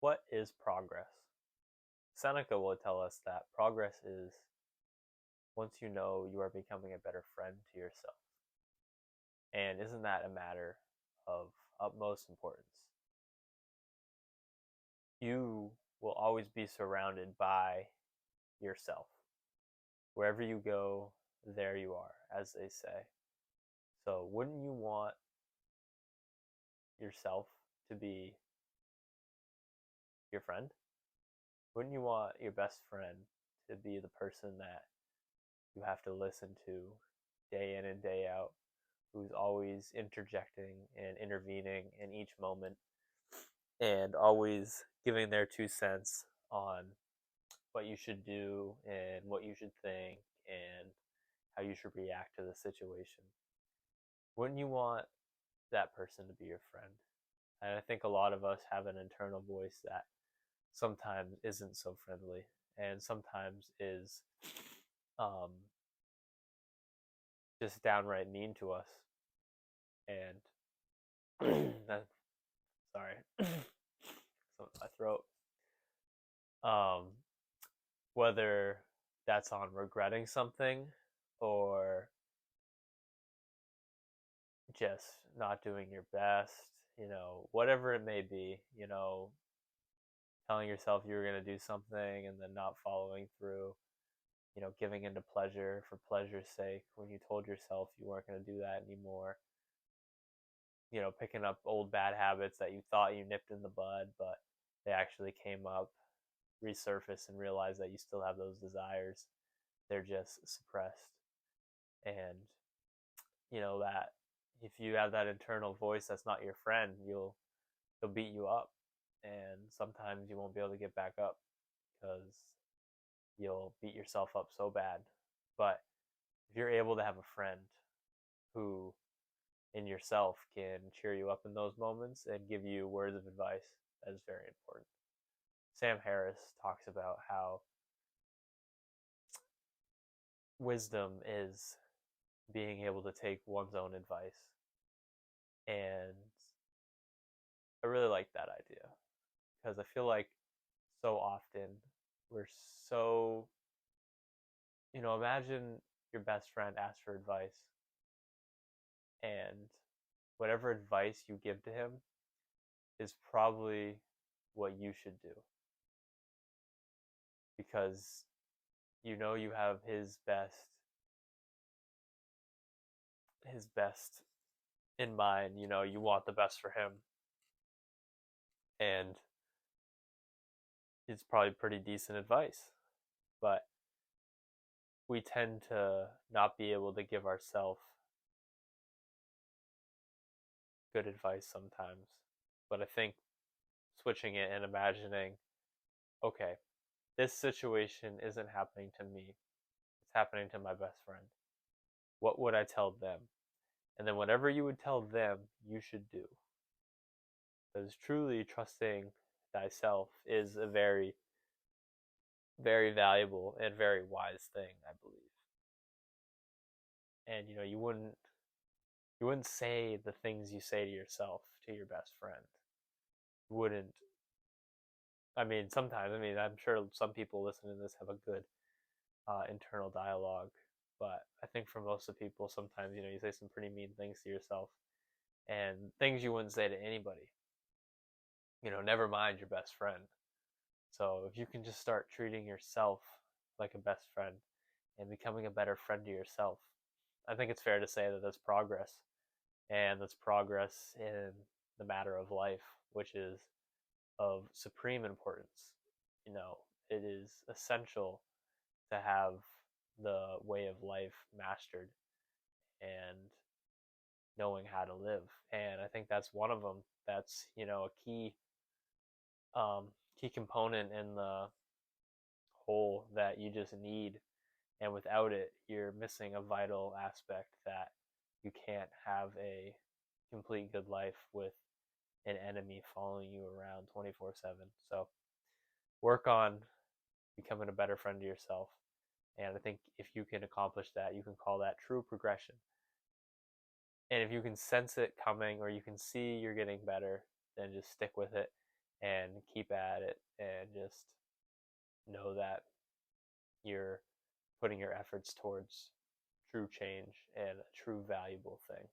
What is progress? Seneca will tell us that progress is once you know you are becoming a better friend to yourself. And isn't that a matter of utmost importance? You will always be surrounded by yourself. Wherever you go, there you are, as they say. So, wouldn't you want yourself to be your friend? Wouldn't you want your best friend to be the person that you have to listen to day in and day out, who's always interjecting and intervening in each moment and always giving their 2 cents on what you should do and what you should think and how you should react to the situation? Wouldn't you want that person to be your friend? And I think a lot of us have an internal voice that sometimes isn't so friendly and sometimes is um, just downright mean to us. And that, sorry, something in my throat. Um, whether that's on regretting something or just not doing your best, whatever it may be, telling yourself you were going to do something and then not following through, giving into pleasure for pleasure's sake when you told yourself you weren't going to do that anymore, picking up old bad habits that you thought you nipped in the bud, but they actually came up, resurface, and realize that you still have those desires. They're just suppressed. And, that if you have that internal voice that's not your friend, he'll beat you up. And sometimes you won't be able to get back up because you'll beat yourself up so bad. But if you're able to have a friend who in yourself can cheer you up in those moments and give you words of advice, that is very important. Sam Harris talks about how wisdom is being able to take one's own advice. And I really like that idea because I feel like so often we're so, imagine your best friend asks for advice, and whatever advice you give to him is probably what you should do because you have his best in mind. You want the best for him, and it's probably pretty decent advice. But we tend to not be able to give ourselves good advice sometimes. But I think switching it and imagining, okay, this situation isn't happening to me, it's happening to my best friend. What would I tell them? And then whatever you would tell them, you should do. Because truly trusting thyself is a very, very valuable and very wise thing, I believe. And you wouldn't say the things you say to yourself to your best friend. You wouldn't. I mean, sometimes. I mean, I'm sure some people listening to this have a good internal dialogue, but I think for most of the people, sometimes you say some pretty mean things to yourself, and things you wouldn't say to anybody. Never mind your best friend. So if you can just start treating yourself like a best friend and becoming a better friend to yourself, I think it's fair to say that that's progress, and that's progress in the matter of life, which is of supreme importance. It is essential to have the way of life mastered and knowing how to live. And I think that's one of them. That's a key component in the whole that you just need. And without it, you're missing a vital aspect that you can't have a complete good life with an enemy following you around 24/7. So work on becoming a better friend to yourself. And I think if you can accomplish that, you can call that true progression. And if you can sense it coming or you can see you're getting better, then just stick with it and keep at know that you're putting your efforts towards true change and a true valuable thing.